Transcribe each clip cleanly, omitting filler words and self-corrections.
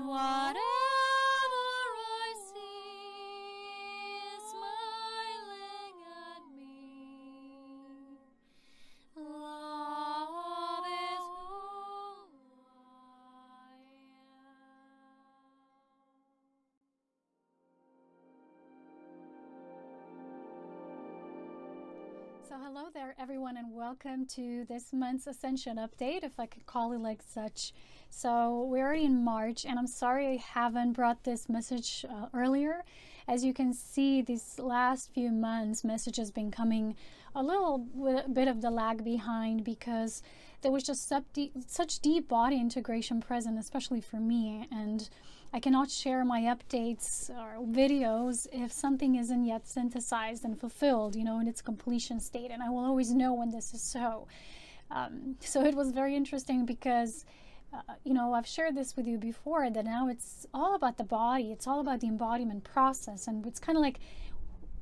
and whatever I see is smiling at me. Love is who I am. So hello there everyone, and welcome to this month's Ascension update, if I could call it like such. So we're already in March, and I'm sorry I haven't brought this message earlier. As you can see, these last few months, message has been coming a little bit of the lag behind, because there was just such deep body integration present, especially for me, and I cannot share my updates or videos if something isn't yet synthesized and fulfilled, in its completion state, and I will always know when this is so. So it was very interesting because I've shared this with you before, that now it's all about the body. It's all about the embodiment process. And it's kind of like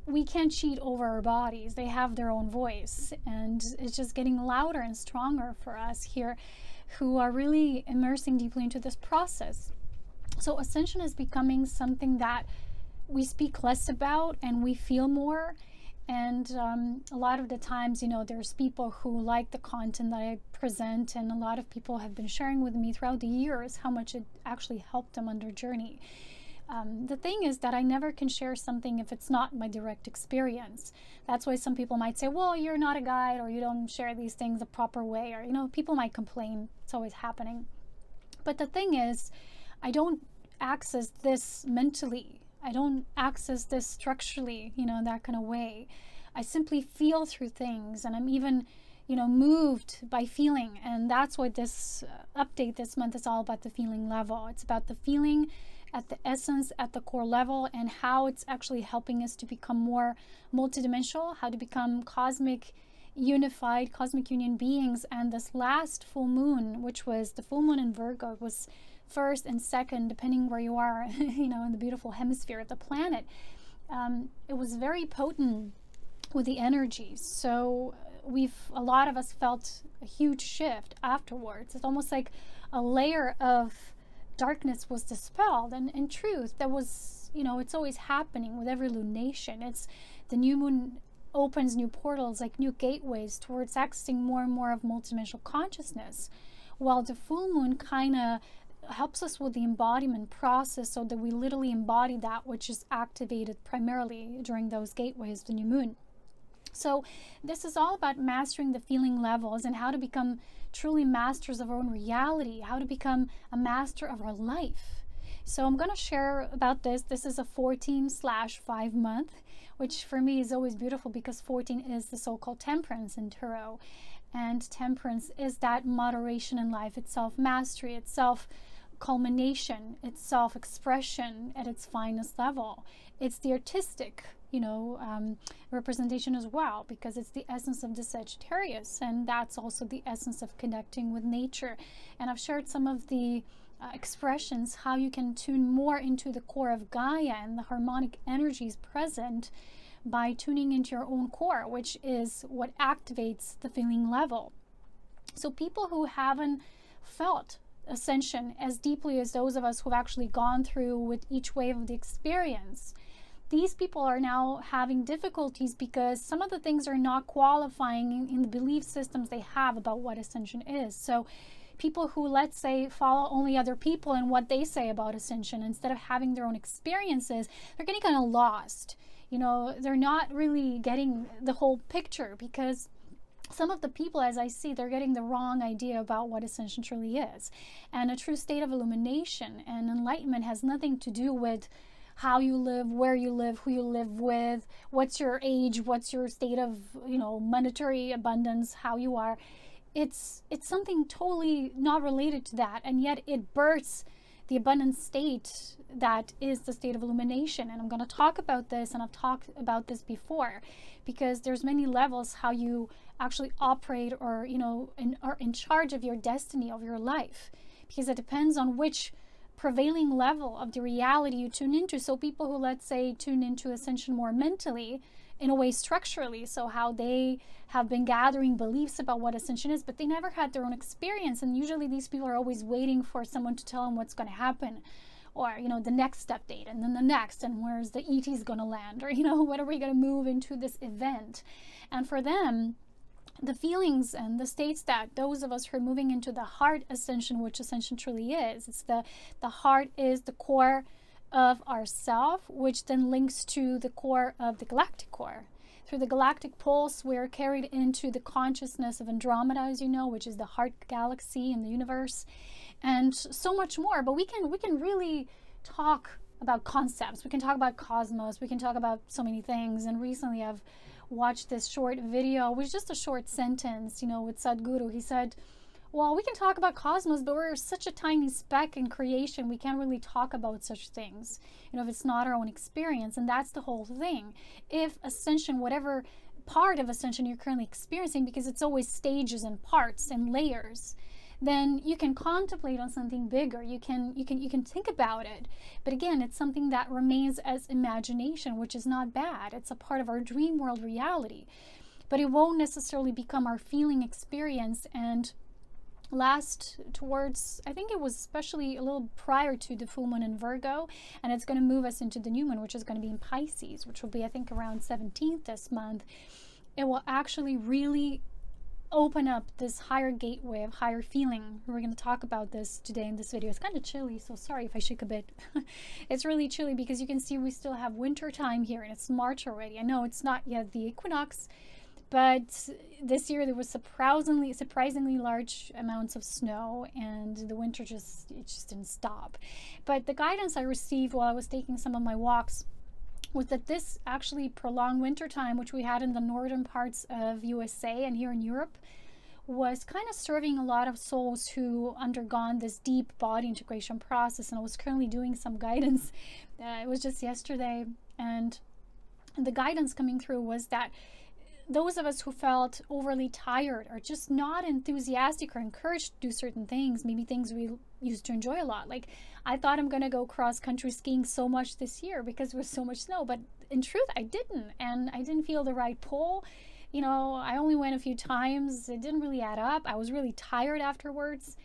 we can't cheat over our bodies. They have their own voice. And it's just getting louder and stronger for us here who are really immersing deeply into this process. So Ascension is becoming something that we speak less about and we feel more. And a lot of the times, there's people who like the content that I present, and a lot of people have been sharing with me throughout the years how much it actually helped them on their journey. The thing is that I never can share something if it's not my direct experience. That's why some people might say, well, you're not a guide, or you don't share these things the proper way, or, people might complain. It's always happening. But the thing is, I don't access this mentally. I don't access this structurally, that kind of way. I simply feel through things, and I'm even, moved by feeling. And that's what this update this month is all about, the feeling level. It's about the feeling at the essence, at the core level, and how it's actually helping us to become more multidimensional, how to become cosmic unified, cosmic union beings. And this last full moon, which was the full moon in Virgo, was first and second, depending where you are, in the beautiful hemisphere of the planet. It was very potent with the energies. So a lot of us felt a huge shift afterwards. It's almost like a layer of darkness was dispelled. And in truth, that was, it's always happening with every lunation. It's the new moon opens new portals, like new gateways towards accessing more and more of multidimensional consciousness, while the full moon kind of helps us with the embodiment process, so that we literally embody that which is activated primarily during those gateways, the new moon. So this is all about mastering the feeling levels and how to become truly masters of our own reality, how to become a master of our life. So I'm going to share about this. This is a 14/5 month, which for me is always beautiful, because 14 is the so-called temperance in tarot. And temperance is that moderation in life, it's self-mastery, it's self-culmination, it's self-expression at its finest level. It's the artistic, representation as well, because it's the essence of the Sagittarius, and that's also the essence of connecting with nature. And I've shared some of the expressions, how you can tune more into the core of Gaia and the harmonic energies present by tuning into your own core, which is what activates the feeling level. So people who haven't felt Ascension as deeply as those of us who've actually gone through with each wave of the experience, these people are now having difficulties because some of the things are not qualifying in the belief systems they have about what Ascension is. So people who, let's say, follow only other people and what they say about Ascension, instead of having their own experiences, they're getting kind of lost. They're not really getting the whole picture, because some of the people, as I see, they're getting the wrong idea about what Ascension truly is. And a true state of illumination and enlightenment has nothing to do with how you live, where you live, who you live with, what's your age, what's your state of, monetary abundance, how you are. It's something totally not related to that, and yet it births the abundant state that is the state of illumination. And I'm going to talk about this, and I've talked about this before, because there's many levels how you actually operate, or are in charge of your destiny, of your life, because it depends on which prevailing level of the reality you tune into. So people who, let's say, tune into Ascension more mentally, in a way structurally, so how they have been gathering beliefs about what Ascension is, but they never had their own experience. And usually these people are always waiting for someone to tell them what's going to happen. or, the next step date, and then the next, and where's the ET's going to land, or, when are we going to move into this event? And for them, the feelings and the states that those of us who are moving into the heart ascension, which ascension truly is, it's the heart is the core of our self, which then links to the core of the galactic core. Through the galactic pulse, we're carried into the consciousness of Andromeda, as you know, which is the heart galaxy in the universe, and so much more. But we can really talk about concepts. We can talk about cosmos. We can talk about so many things. And recently I've watched this short video, which is just a short sentence, with Sadhguru. He said, well, we can talk about cosmos, but we're such a tiny speck in creation, we can't really talk about such things, if it's not our own experience. And that's the whole thing. If ascension, whatever part of ascension you're currently experiencing, because it's always stages and parts and layers, then you can contemplate on something bigger. You can think about it. But again, it's something that remains as imagination, which is not bad. It's a part of our dream world reality. But it won't necessarily become our feeling experience and last towards, I think it was especially a little prior to the full moon in Virgo, and it's going to move us into the new moon, which is going to be in Pisces, which will be, I think, around 17th this month. It will actually really open up this higher gateway of higher feeling. We're going to talk about this today in this video. It's kind of chilly, so sorry if I shake a bit. It's really chilly because you can see we still have winter time here, and it's March already. I know it's not yet the equinox, but this year there was surprisingly large amounts of snow, and the winter just didn't stop. But the guidance I received while I was taking some of my walks was that this actually prolonged winter time, which we had in the northern parts of USA and here in Europe, was kind of serving a lot of souls who undergone this deep body integration process. And I was currently doing some guidance. It was just yesterday, and the guidance coming through was that those of us who felt overly tired or just not enthusiastic or encouraged to do certain things, maybe things we used to enjoy a lot. Like, I thought I'm going to go cross-country skiing so much this year because there was so much snow, but in truth, I didn't. And I didn't feel the right pull. I only went a few times. It didn't really add up. I was really tired afterwards,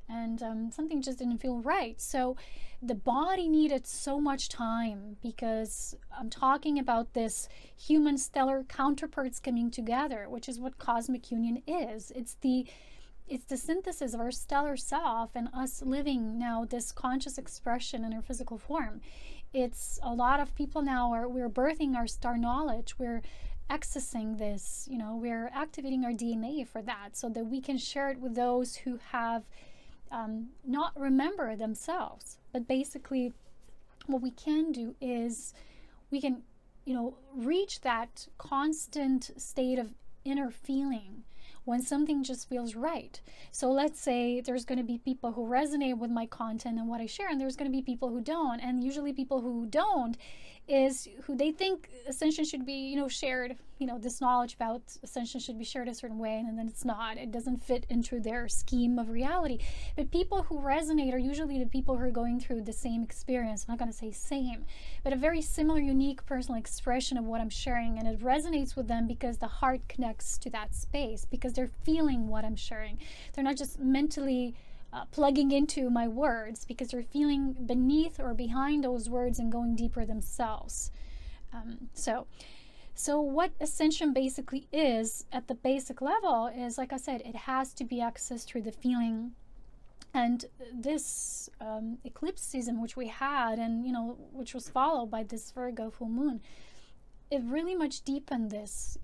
and something just didn't feel right. So the body needed so much time, because I'm talking about this human stellar counterparts coming together, which is what cosmic union is. It's the synthesis of our stellar self and us living now this conscious expression in our physical form. It's a lot of people now we're birthing our star knowledge. We're accessing this, we're activating our DNA for that, so that we can share it with those who have not remember themselves. But basically what we can do is we can reach that constant state of inner feeling when something just feels right. So let's say there's going to be people who resonate with my content and what I share, and there's going to be people who don't. And usually people who don't is who they think Ascension should be, shared, this knowledge about Ascension should be shared a certain way, and then it's not. It doesn't fit into their scheme of reality. But people who resonate are usually the people who are going through the same experience. I'm not going to say same, but a very similar, unique personal expression of what I'm sharing, and it resonates with them because the heart connects to that space, because they're feeling what I'm sharing. They're not just mentally plugging into my words, because they're feeling beneath or behind those words and going deeper themselves. So what Ascension basically is at the basic level is, like I said, it has to be accessed through the feeling. And this eclipse season, which we had, and which was followed by this Virgo full moon, it really much deepened this.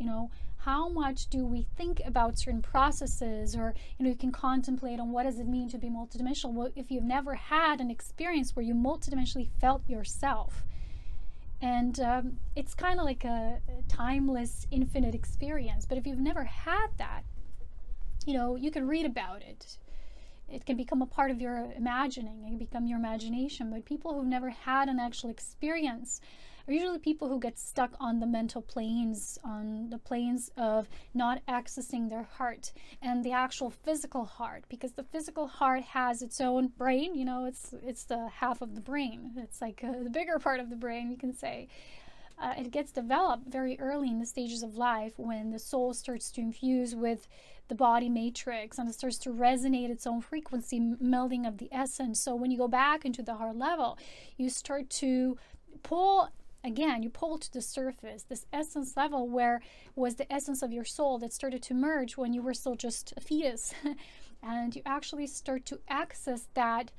How much do we think about certain processes, or you can contemplate on what does it mean to be multidimensional. Well, if you've never had an experience where you multidimensionally felt yourself, and it's kind of like a timeless, infinite experience. But if you've never had that, you can read about it. It can become a part of your imagining. It can become your imagination. But people who've never had an actual experience are usually people who get stuck on the mental planes, on the planes of not accessing their heart and the actual physical heart, because the physical heart has its own brain. It's the half of the brain. It's like the bigger part of the brain, you can say. It gets developed very early in the stages of life when the soul starts to infuse with the body matrix, and it starts to resonate its own frequency, melding of the essence. So when you go back into the heart level, you start to pull again, you pull to the surface this essence level where was the essence of your soul that started to merge when you were still just a fetus. And you actually start to access that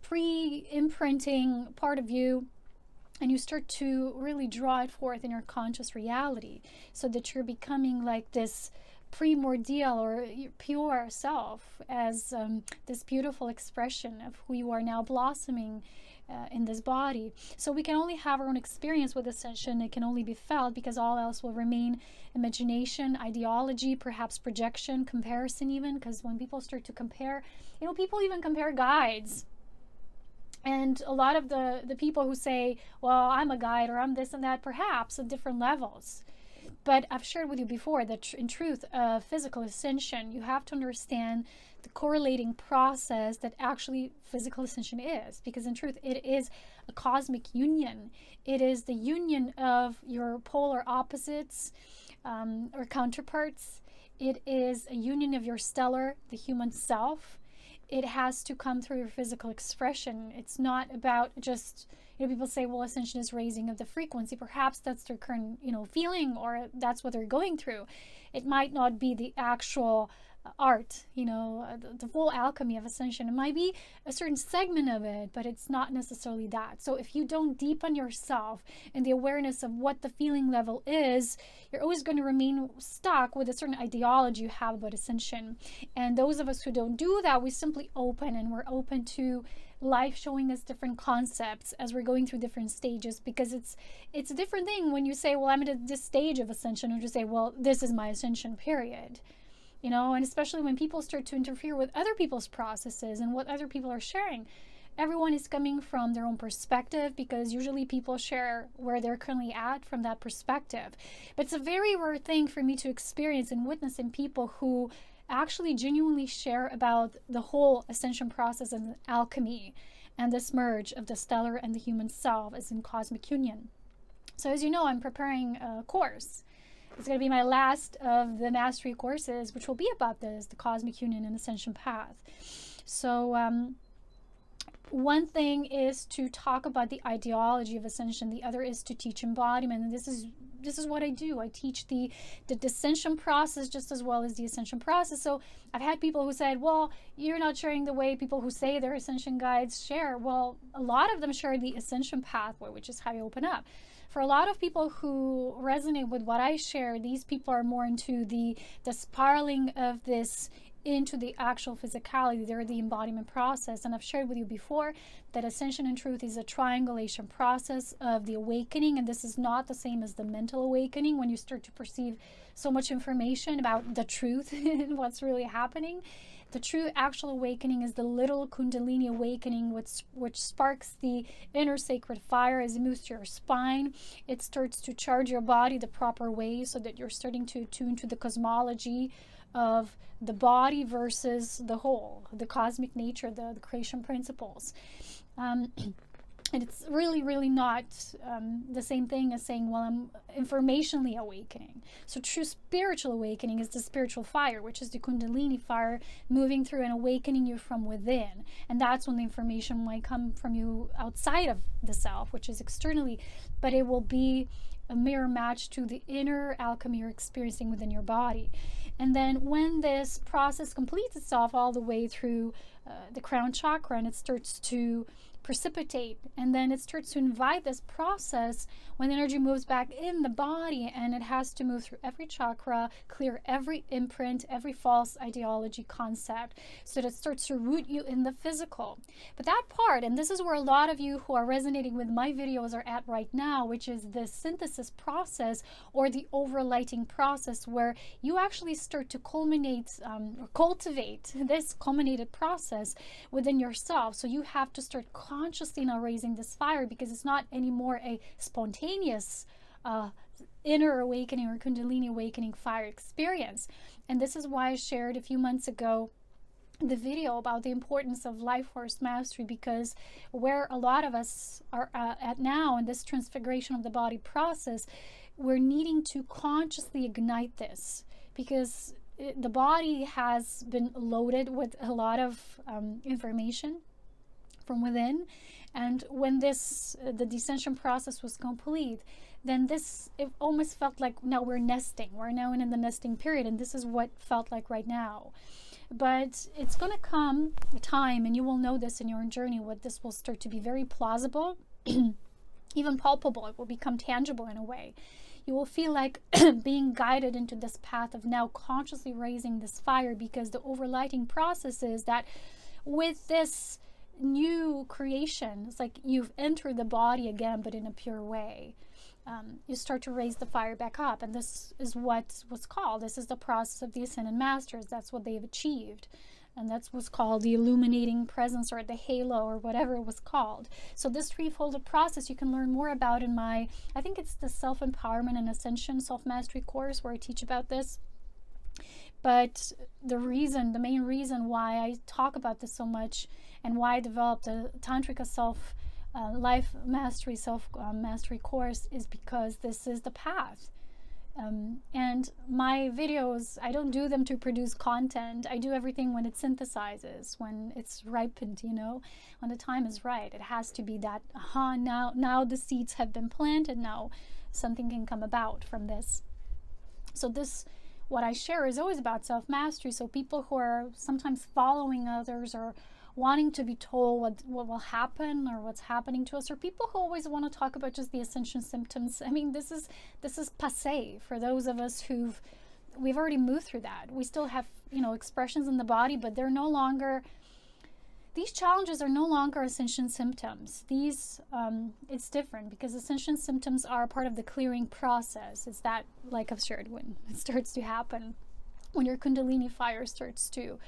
pre-imprinting part of you, and you start to really draw it forth in your conscious reality, so that you're becoming like this primordial or pure self, as this beautiful expression of who you are now blossoming in this body. So we can only have our own experience with ascension. It can only be felt, because all else will remain imagination, ideology, perhaps projection, comparison even, because when people start to compare, people even compare guides. And a lot of the people who say, well, I'm a guide, or I'm this and that, perhaps at different levels. But I've shared with you before that in truth, physical ascension, you have to understand the correlating process that actually physical ascension is. Because in truth, it is a cosmic union. It is the union of your polar opposites or counterparts. It is a union of your stellar, the human self. It has to come through your physical expression. It's not about just, people say, well, ascension is raising of the frequency. Perhaps that's their current, feeling, or that's what they're going through. It might not be the actual art, the full alchemy of ascension. It might be a certain segment of it, but it's not necessarily that. So if you don't deepen yourself in the awareness of what the feeling level is, you're always going to remain stuck with a certain ideology you have about ascension. And those of us who don't do that, we simply open, and we're open to life showing us different concepts as we're going through different stages, because it's a different thing when you say, well, I'm at this stage of ascension, or just say, well, this is my ascension period. And especially when people start to interfere with other people's processes and what other people are sharing. Everyone is coming from their own perspective, because usually people share where they're currently at from that perspective. But it's a very rare thing for me to experience and witness in people who actually genuinely share about the whole ascension process and alchemy and this merge of the stellar and the human self as in cosmic union. So as you know, I'm preparing a course. It's going to be my last of the mastery courses, which will be about this, the cosmic union and ascension path. So one thing is to talk about the ideology of ascension. The other is to teach embodiment. And this is what I do. I teach the descension process just as well as the ascension process. So I've had people who said, well, you're not sharing the way people who say they're ascension guides share. Well, a lot of them share the ascension pathway, which is how you open up. For a lot of people who resonate with what I share, these people are more into the spiraling of this into the actual physicality. They're the embodiment process. And I've shared with you before that ascension in truth is a triangulation process of the awakening. And this is not the same as the mental awakening, when you start to perceive so much information about the truth and what's really happening. The true actual awakening is the little Kundalini awakening, which sparks the inner sacred fire as it moves to your spine. It starts to charge your body the proper way, so that you're starting to tune to the cosmology of the body versus the whole, the cosmic nature, the creation principles. And it's really, really not the same thing as saying, well, I'm informationally awakening. So true spiritual awakening is the spiritual fire, which is the Kundalini fire moving through and awakening you from within. And that's when the information might come from you outside of the self, which is externally, but it will be a mirror match to the inner alchemy you're experiencing within your body. And then when this process completes itself all the way through the crown chakra, and it starts to precipitate, and then it starts to invite this process when the energy moves back in the body, and it has to move through every chakra, clear every imprint, every false ideology concept, so that it starts to root you in the physical. But that part, and this is where a lot of you who are resonating with my videos are at right now, which is the synthesis process or the overlighting process, where you actually start to culminate or cultivate this culminated process within yourself. So you have to start consciously now raising this fire, because it's not anymore a spontaneous inner awakening or Kundalini awakening fire experience. And this is why I shared a few months ago the video about the importance of life force mastery, because where a lot of us are at now in this transfiguration of the body process, we're needing to consciously ignite this, because the body has been loaded with a lot of information from within. And when the descension process was complete, then it almost felt like now we're nesting. We're now in the nesting period, and this is what felt like right now. But it's going to come a time, and you will know this in your journey, what this will start to be very plausible, even palpable. It will become tangible in a way. You will feel like being guided into this path of now consciously raising this fire, because the overlighting process is that with this new creation, it's like you've entered the body again, but in a pure way. You start to raise the fire back up, and this is what was called, this is the process of the Ascended Masters. That's what they've achieved, and that's what's called the illuminating presence, or the halo, or whatever it was called. So this threefold process you can learn more about in my, I think it's the Self-Empowerment and Ascension Self-Mastery course, where I teach about this. But the main reason why I talk about this so much, and why I developed a Tantrika life mastery, self-mastery course, is because this is the path. And my videos, I don't do them to produce content. I do everything when it synthesizes, when it's ripened, when the time is right. It has to be that, now the seeds have been planted, now something can come about from this. So what I share is always about self-mastery. So people who are sometimes following others, or wanting to be told what will happen, or what's happening to us, or people who always want to talk about just the ascension symptoms. I mean, this is passé for those of us we've already moved through that. We still have, expressions in the body, but they're no longer, these challenges are no longer ascension symptoms. These, it's different, because ascension symptoms are part of the clearing process. It's that, like I've shared, when it starts to happen, when your Kundalini fire starts to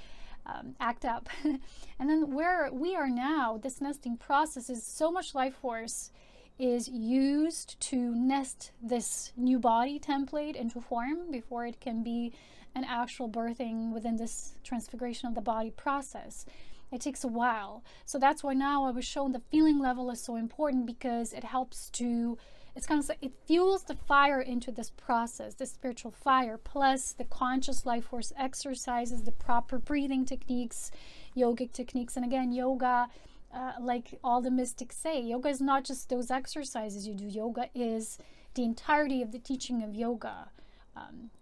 act up. And then where we are now, this nesting process is so much life force is used to nest this new body template into form before it can be an actual birthing within this transfiguration of the body process. It takes a while. So that's why now I was shown the feeling level is so important, because it helps to, it's kind of like it fuels the fire into this process, the spiritual fire, plus the conscious life force exercises, the proper breathing techniques, yogic techniques. And again, yoga, like all the mystics say, yoga is not just those exercises you do. Yoga is the entirety of the teaching of yoga,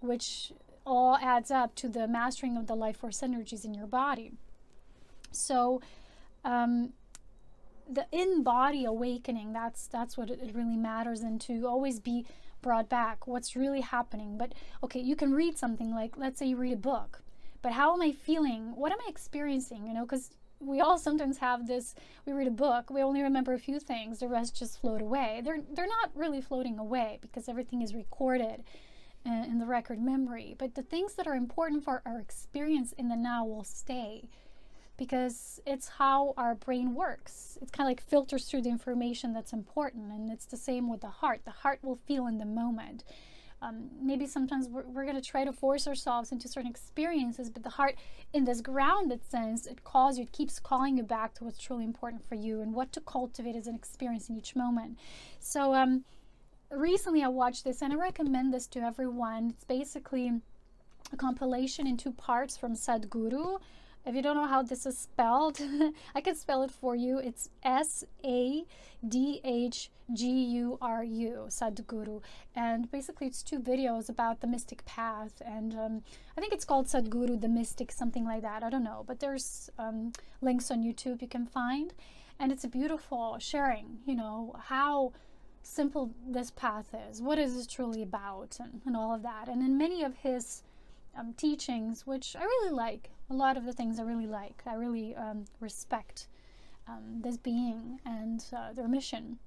which all adds up to the mastering of the life force energies in your body. So the in-body awakening, that's what it really matters, and to always be brought back what's really happening. But okay, you can read something, like let's say you read a book, but how am I feeling? What am I experiencing? Because we all sometimes have this, we read a book, we only remember a few things, the rest just float away. They're not really floating away, because everything is recorded in the record memory. But the things that are important for our experience in the now will stay, because it's how our brain works. It's kind of like filters through the information that's important. And it's the same with the heart. The heart will feel in the moment. Maybe sometimes we're going to try to force ourselves into certain experiences, but the heart, in this grounded sense, it keeps calling you back to what's truly important for you and what to cultivate as an experience in each moment. So recently I watched this, and I recommend this to everyone. It's basically a compilation in 2 parts from Sadhguru. If you don't know how this is spelled, I can spell it for you. It's Sadhguru, Sadhguru. And basically it's 2 videos about the mystic path. And I think it's called Sadhguru, the Mystic, something like that. I don't know. But there's links on YouTube you can find. And it's a beautiful sharing, how simple this path is. What is this truly about, and all of that. And in many of his teachings, which I really like, a lot of the things I really like, I really respect this being and their mission.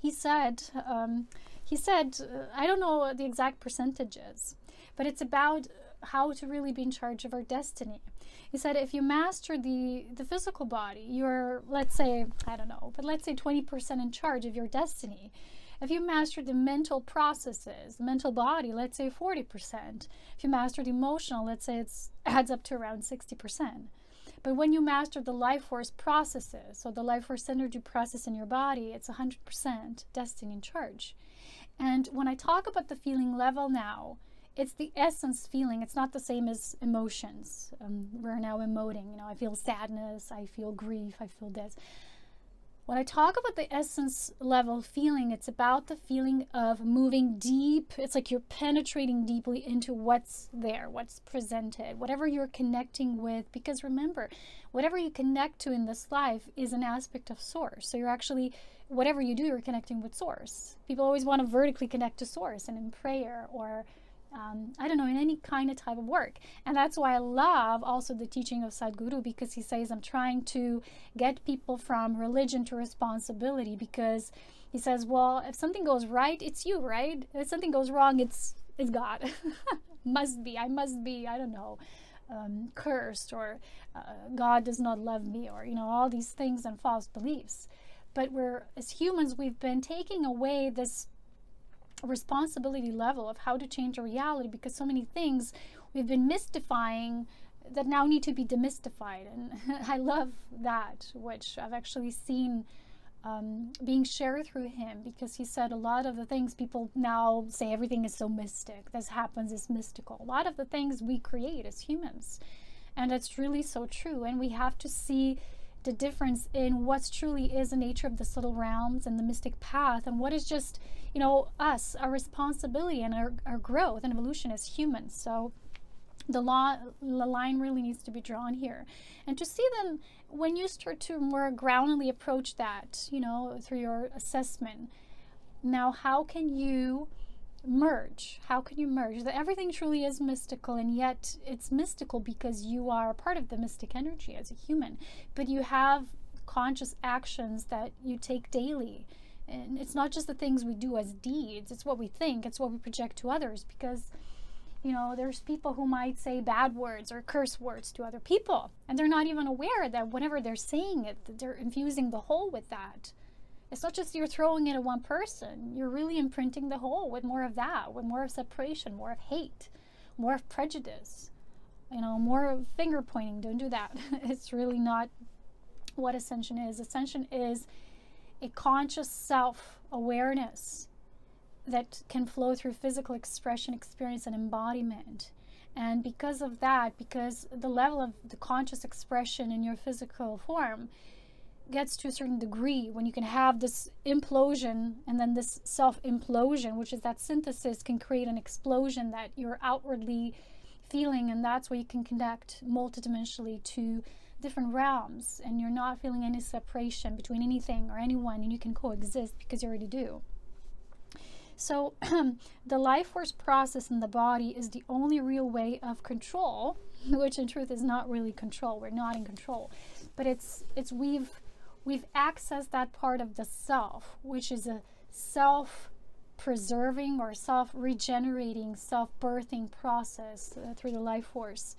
He said, I don't know the exact percentages, but it's about how to really be in charge of our destiny. He said, if you master the physical body, you're, let's say, I don't know, but let's say 20% in charge of your destiny. If you master the mental processes, the mental body, let's say 40%. If you master the emotional, let's say it adds up to around 60%. But when you master the life force processes, so the life force energy process in your body, it's 100% destiny in charge. And when I talk about the feeling level now, it's the essence feeling. It's not the same as emotions. We're now emoting. I feel sadness, I feel grief, I feel this. When I talk about the essence level feeling, it's about the feeling of moving deep. It's like you're penetrating deeply into what's there, what's presented, whatever you're connecting with. Because remember, whatever you connect to in this life is an aspect of source. So you're actually, whatever you do, you're connecting with source. People always want to vertically connect to source, and in prayer or I don't know, in any kind of type of work. And that's why I love also the teaching of Sadhguru, because he says, I'm trying to get people from religion to responsibility, because he says, well, if something goes right, it's you, right? If something goes wrong, it's God. I must be, I don't know, cursed, or God does not love me, or, all these things and false beliefs. But as humans, we've been taking away this responsibility level of how to change a reality, because so many things we've been mystifying that now need to be demystified. And I love that, which I've actually seen being shared through him, because he said a lot of the things people now say, everything is so mystic, this happens, is mystical. A lot of the things we create as humans, and it's really so true. And we have to see the difference in what truly is the nature of the subtle realms and the mystic path, and what is just, us, our responsibility and our growth and evolution as humans. So the line really needs to be drawn here. And to see them, when you start to more groundedly approach that, through your assessment, now how can you merge? That everything truly is mystical, and yet it's mystical because you are a part of the mystic energy as a human, but you have conscious actions that you take daily. And it's not just the things we do as deeds, it's what we think, it's what we project to others, because there's people who might say bad words or curse words to other people, and they're not even aware that whenever they're saying it, that they're infusing the whole with that. It's not just you're throwing it at one person, you're really imprinting the whole with more of that, with more of separation, more of hate, more of prejudice, more of finger pointing. Don't do that. It's really not what Ascension is. Ascension is a conscious self-awareness that can flow through physical expression, experience, and embodiment. And because of that, because the level of the conscious expression in your physical form gets to a certain degree, when you can have this implosion and then this self-implosion, which is that synthesis, can create an explosion that you're outwardly feeling, and that's where you can connect multidimensionally to different realms, and you're not feeling any separation between anything or anyone, and you can coexist because you already do. So the life force process in the body is the only real way of control, which in truth is not really control. We're not in control, but it's we've accessed that part of the self, which is a self-preserving or self-regenerating, self-birthing process through the life force.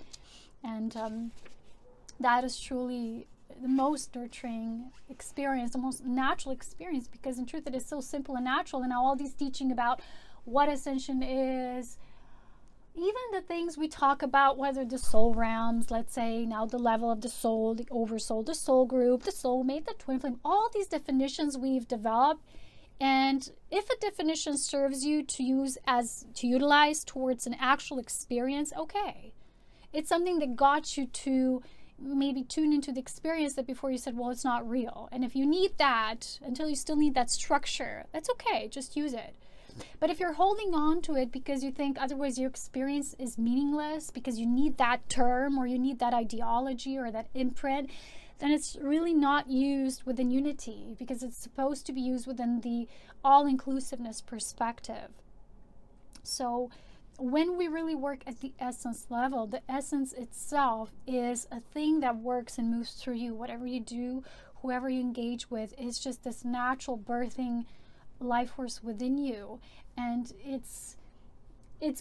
And that is truly the most nurturing experience, the most natural experience, because in truth it is so simple and natural. And now all these teaching about what Ascension is, even the things we talk about, whether the soul realms, let's say now the level of the soul, the oversoul, the soul group, the soulmate, the twin flame, all these definitions we've developed. And if a definition serves you to utilize towards an actual experience, okay. It's something that got you to maybe tune into the experience that before you said, well, it's not real. And if you need that, until you still need that structure, that's okay, just use it. But if you're holding on to it because you think otherwise your experience is meaningless, because you need that term or you need that ideology or that imprint, then it's really not used within unity, because it's supposed to be used within the all-inclusiveness perspective. So when we really work at the essence level, the essence itself is a thing that works and moves through you. Whatever you do, whoever you engage with, is just this natural birthing life force within you. And it's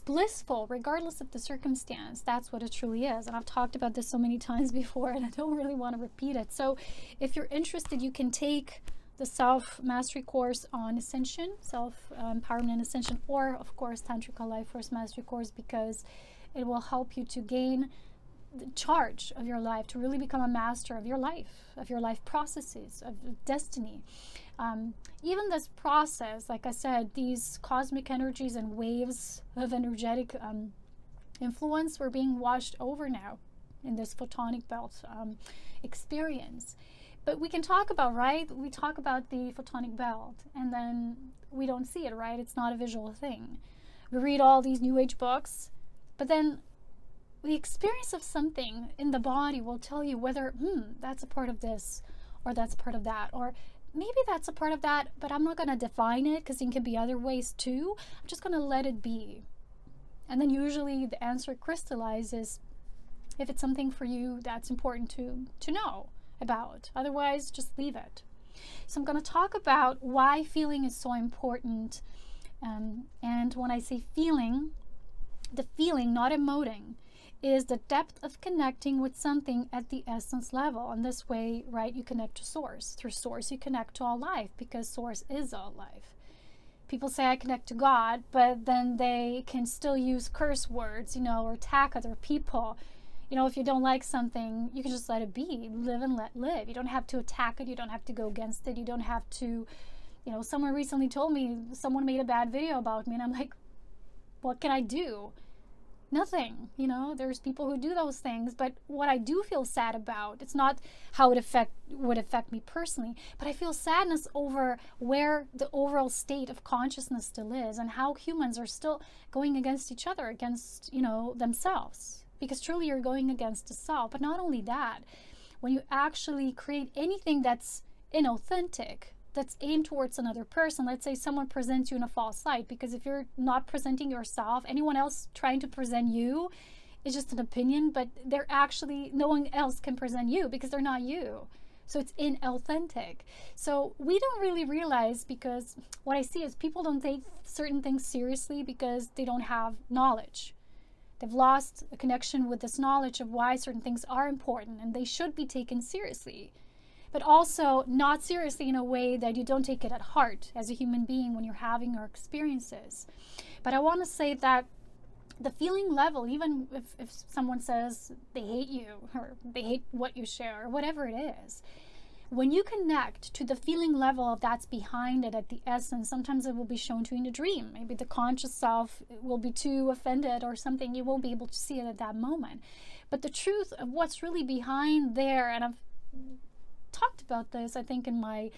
blissful regardless of the circumstance. That's what it truly is. And I've talked about this so many times before, and I don't really want to repeat it. So if you're interested, you can take the self-mastery course on Ascension, self-empowerment and Ascension, or of course Tantrika Life Force Mastery course, because it will help you to gain charge of your life, to really become a master of your life processes, of destiny. Even this process, like I said, these cosmic energies and waves of energetic influence were being washed over now in this photonic belt experience. But we can talk about, right? We talk about the photonic belt and then we don't see it, right? It's not a visual thing. We read all these New Age books, but then the experience of something in the body will tell you whether, that's a part of this, or that's part of that, or maybe that's a part of that, but I'm not going to define it because it can be other ways too. I'm just going to let it be. And then usually the answer crystallizes if it's something for you that's important to know about. Otherwise, just leave it. So I'm going to talk about why feeling is so important. And when I say feeling, the feeling, not emoting, is the depth of connecting with something at the essence level. And this way, right, you connect to source. Through source, you connect to all life, because source is all life. People say I connect to God, but then they can still use curse words, or attack other people. If you don't like something, you can just let it be. Live and let live. You don't have to attack it. You don't have to go against it. You don't have to, someone recently told me someone made a bad video about me, and I'm like, what can I do? Nothing. There's people who do those things, but what I do feel sad about, it's not how it would affect me personally, but I feel sadness over where the overall state of consciousness still is, and how humans are still going against each other, against, themselves, because truly you're going against the self. But not only that, when you actually create anything that's inauthentic, that's aimed towards another person. Let's say someone presents you in a false light, because if you're not presenting yourself, anyone else trying to present you is just an opinion, but they're actually, no one else can present you because they're not you. So it's inauthentic. So we don't really realize, because what I see is people don't take certain things seriously because they don't have knowledge. They've lost a connection with this knowledge of why certain things are important and they should be taken seriously. But also not seriously in a way that you don't take it at heart as a human being when you're having your experiences. But I want to say that the feeling level, even if someone says they hate you or they hate what you share or whatever it is, when you connect to the feeling level of that's behind it at the essence, sometimes it will be shown to you in a dream. Maybe the conscious self will be too offended or something. You won't be able to see it at that moment. But the truth of what's really behind there, and I've talked about this, I think, in my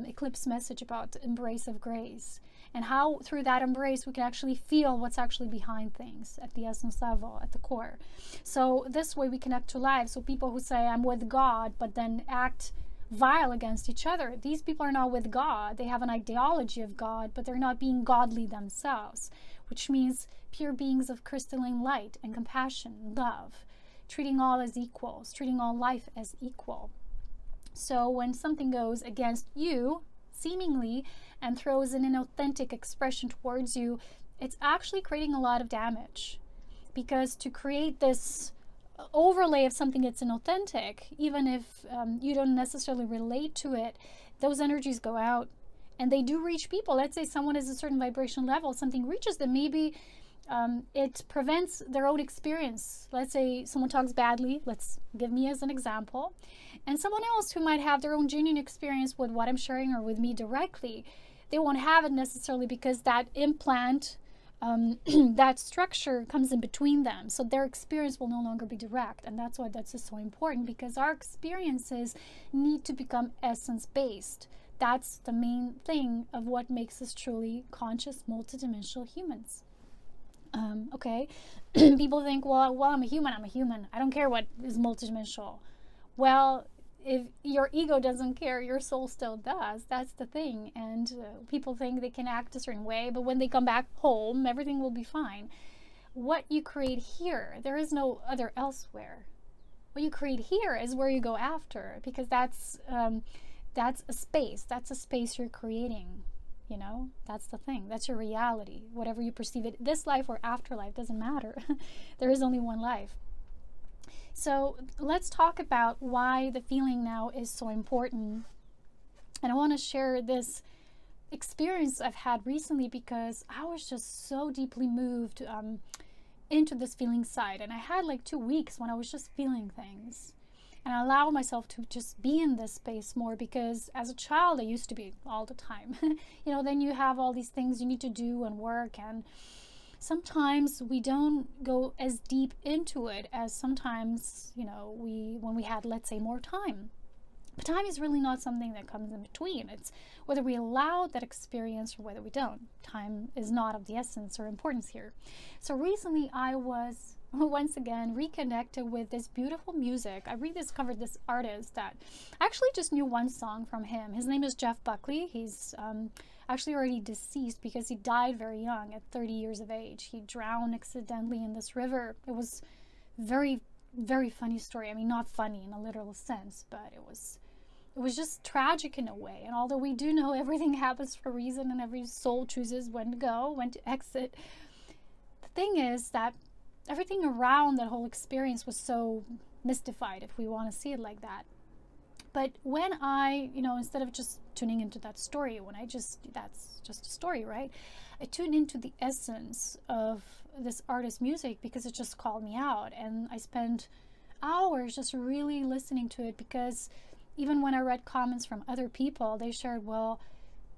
eclipse message about embrace of grace, and how through that embrace we can actually feel what's actually behind things at the essence level, at the core. So this way we connect to life. So people who say I'm with God but then act vile against each other, these people are not with God. They have an ideology of God, but they're not being godly themselves, which means pure beings of crystalline light and compassion, love, treating all as equals, treating all life as equal. So when something goes against you, seemingly, and throws in an authentic expression towards you, it's actually creating a lot of damage. Because to create this overlay of something that's inauthentic, even if you don't necessarily relate to it, those energies go out and they do reach people. Let's say someone is a certain vibration level, something reaches them, maybe it prevents their own experience. Let's say someone talks badly, let's give me as an example, and someone else who might have their own genuine experience with what I'm sharing or with me directly, they won't have it necessarily because that implant, that structure comes in between them. So their experience will no longer be direct. And that's why that's just so important, because our experiences need to become essence-based. That's the main thing of what makes us truly conscious, multidimensional humans. Okay, people think, well, I'm a human. I don't care what is multidimensional. Well, if your ego doesn't care, your soul still does. That's the thing. And people think they can act a certain way, but when they come back home, everything will be fine. What you create here, there is no other elsewhere. What you create here is where you go after, because that's a space. That's a space you're creating. That's the thing. That's your reality. Whatever you perceive it, this life or afterlife, doesn't matter. There is only one life. So let's talk about why the feeling now is so important. And I want to share this experience I've had recently, because I was just so deeply moved into this feeling side. And I had like 2 weeks when I was just feeling things. And I allowed myself to just be in this space more, because as a child, I used to be all the time. Then you have all these things you need to do and work, and sometimes we don't go as deep into it as sometimes, when we had, let's say, more time. But time is really not something that comes in between. It's whether we allow that experience or whether we don't. Time is not of the essence or importance here. So recently I was once again reconnected with this beautiful music. I rediscovered this artist that I actually just knew one song from him. His name is Jeff Buckley. He's actually already deceased because he died very young at 30 years of age. He drowned accidentally in this river. It was very, very funny story. I mean, not funny in a literal sense, but it was just tragic in a way. And although we do know everything happens for a reason and every soul chooses when to go, when to exit, the thing is that everything around that whole experience was so mystified, if we want to see it like that. But when I, instead of just tuning into that story, that's just a story, right? I tuned into the essence of this artist's music because it just called me out. And I spent hours just really listening to it, because even when I read comments from other people, they shared, well,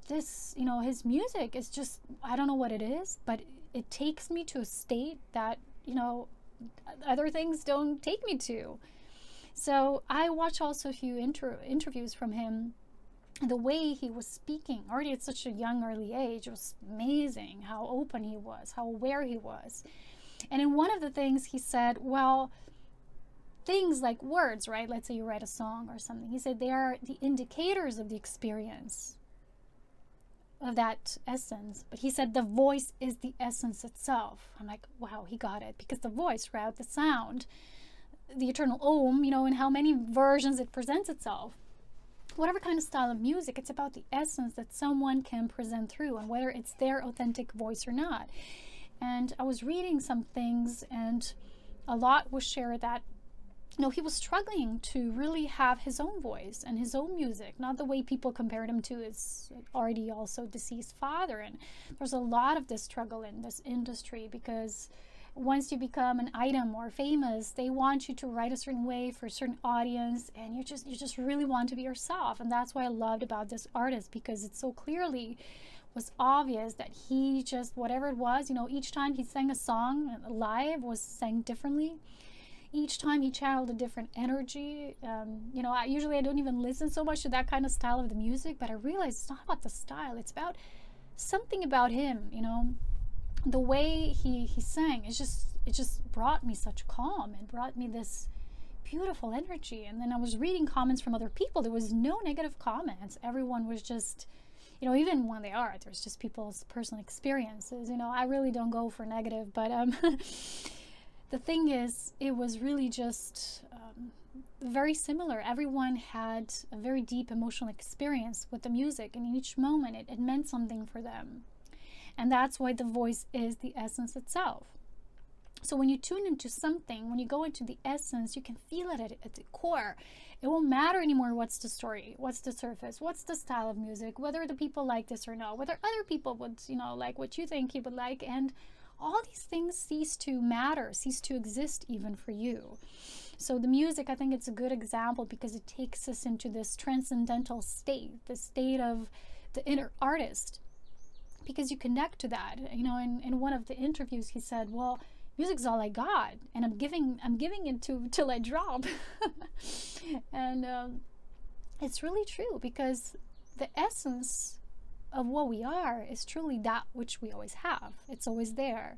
this, his music is just, I don't know what it is, but it takes me to a state that, other things don't take me to. So I watched also a few interviews from him. The way he was speaking, already at such a young, early age, it was amazing how open he was, how aware he was. And in one of the things he said, well, things like words, right? Let's say you write a song or something. He said they are the indicators of the experience, of that essence. But he said the voice is the essence itself. I'm like, wow, he got it. Because the voice, right, the sound, the eternal Om, in how many versions it presents itself. Whatever kind of style of music, it's about the essence that someone can present through, and whether it's their authentic voice or not. And I was reading some things, and a lot was shared that he was struggling to really have his own voice and his own music, not the way people compared him to his already also deceased father. And there's a lot of this struggle in this industry, because once you become an item or famous, they want you to write a certain way for a certain audience, and you just really want to be yourself. And that's what I loved about this artist, because it so clearly was obvious that he just, whatever it was, each time he sang a song live was sang differently. Each time he channeled a different energy. I don't even listen so much to that kind of style of the music, but I realized it's not about the style. It's about something about him, the way he sang. It just brought me such calm and brought me this beautiful energy. And then I was reading comments from other people. There was no negative comments. Everyone was just, even when they are, there's just people's personal experiences. I really don't go for negative, but the thing is, it was really just very similar. Everyone had a very deep emotional experience with the music, and in each moment it meant something for them. And that's why the voice is the essence itself. So when you tune into something, when you go into the essence, you can feel it at the core. It won't matter anymore what's the story, what's the surface, what's the style of music, whether the people like this or not, whether other people would, like what you think you would like. And all these things cease to matter, cease to exist even for you. So the music, I think it's a good example, because it takes us into this transcendental state, the state of the inner artist, because you connect to that. In one of the interviews, he said, well, music's all I got, and I'm giving it till I drop. And it's really true, because the essence of what we are is truly that which we always have. It's always there.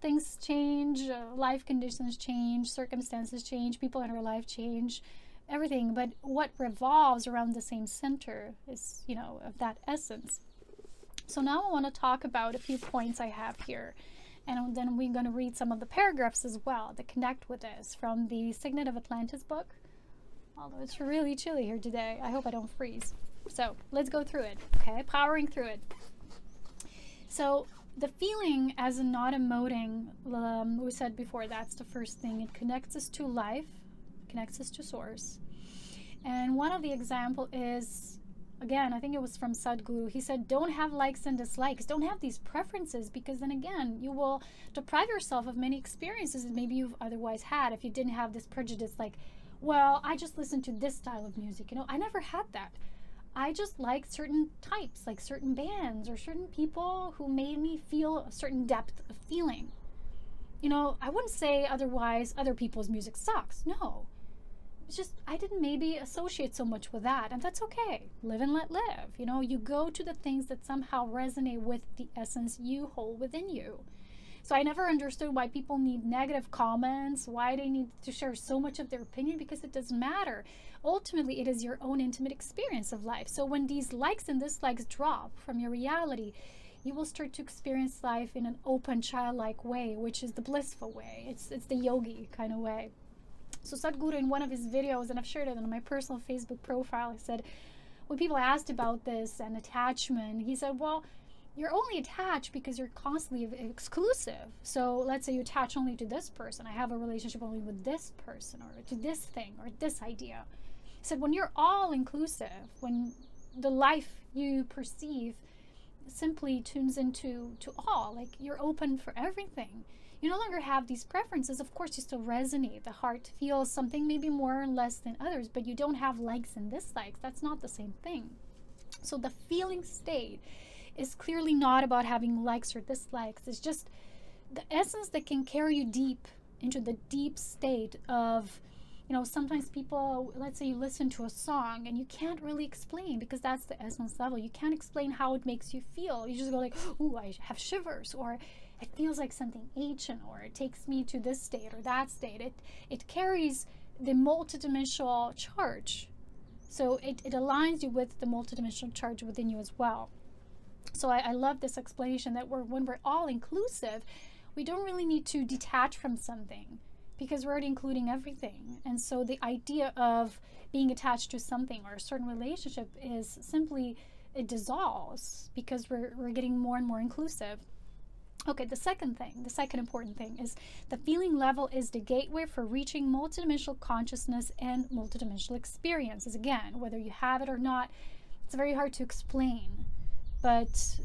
Things change, life conditions change, circumstances change, people in our life change, everything. But what revolves around the same center is, of that essence. So now I want to talk about a few points I have here. And then we're going to read some of the paragraphs as well that connect with this from the Signet of Atlantis book. Although it's really chilly here today. I hope I don't freeze. So let's go through it, okay? Powering through it. So the feeling as in not emoting, we said before, that's the first thing. It connects us to life, connects us to source. And one of the example is again, I think it was from Sadhguru. He said, don't have likes and dislikes. Don't have these preferences, because then again, you will deprive yourself of many experiences that maybe you've otherwise had if you didn't have this prejudice like, well, I just listen to this style of music. I never had that. I just like certain types, like certain bands or certain people who made me feel a certain depth of feeling. I wouldn't say otherwise other people's music sucks. No. It's just I didn't maybe associate so much with that, and that's okay. Live and let live. You go to the things that somehow resonate with the essence you hold within you. So I never understood why people need negative comments, why they need to share so much of their opinion, because it doesn't matter. Ultimately, it is your own intimate experience of life. So when these likes and dislikes drop from your reality, you will start to experience life in an open, childlike way, which is the blissful way. It's the yogi kind of way. So Sadhguru, in one of his videos, and I've shared it on my personal Facebook profile, he said, when people asked about this and attachment, he said, well, you're only attached because you're constantly exclusive. So let's say you attach only to this person. I have a relationship only with this person, or to this thing, or this idea. He said, when you're all inclusive, when the life you perceive simply tunes into all, like you're open for everything, you no longer have these preferences. Of course, you still resonate. The heart feels something maybe more or less than others, but you don't have likes and dislikes. That's not the same thing. So the feeling state is clearly not about having likes or dislikes. It's just the essence that can carry you deep into the deep state of, sometimes people, let's say you listen to a song and you can't really explain, because that's the essence level. You can't explain how it makes you feel. You just go like, ooh, I have shivers, or it feels like something ancient, or it takes me to this state or that state. It carries the multidimensional charge. So it aligns you with the multidimensional charge within you as well. So I love this explanation that when we're all inclusive, we don't really need to detach from something, because we're already including everything. And so the idea of being attached to something or a certain relationship is simply, it dissolves, because we're getting more and more inclusive. Okay, the second important thing is the feeling level is the gateway for reaching multidimensional consciousness and multidimensional experiences. Again, whether you have it or not, it's very hard to explain. But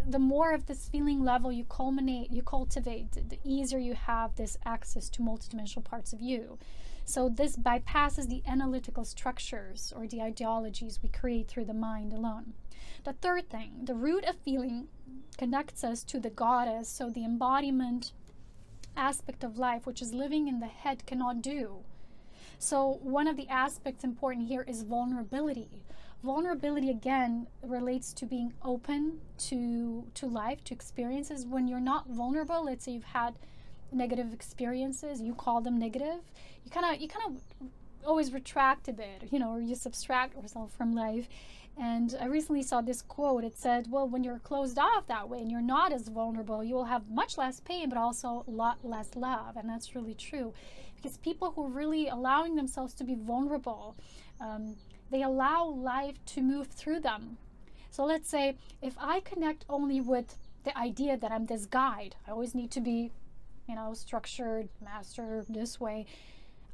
the more of this feeling level you cultivate, the easier you have this access to multidimensional parts of you. So this bypasses the analytical structures or the ideologies we create through the mind alone. The third thing, the root of feeling connects us to the goddess, so the embodiment aspect of life, which is living in the head cannot do. So one of the aspects important here is vulnerability. Vulnerability, again, relates to being open to life, to experiences. When you're not vulnerable, let's say you've had negative experiences, you call them negative, you kind of always retract a bit, or you subtract yourself from life. And I recently saw this quote. It said, well, when you're closed off that way and you're not as vulnerable, you will have much less pain, but also a lot less love. And that's really true, because people who are really allowing themselves to be vulnerable, they allow life to move through them. So let's say if I connect only with the idea that I'm this guide, I always need to be, structured, master this way,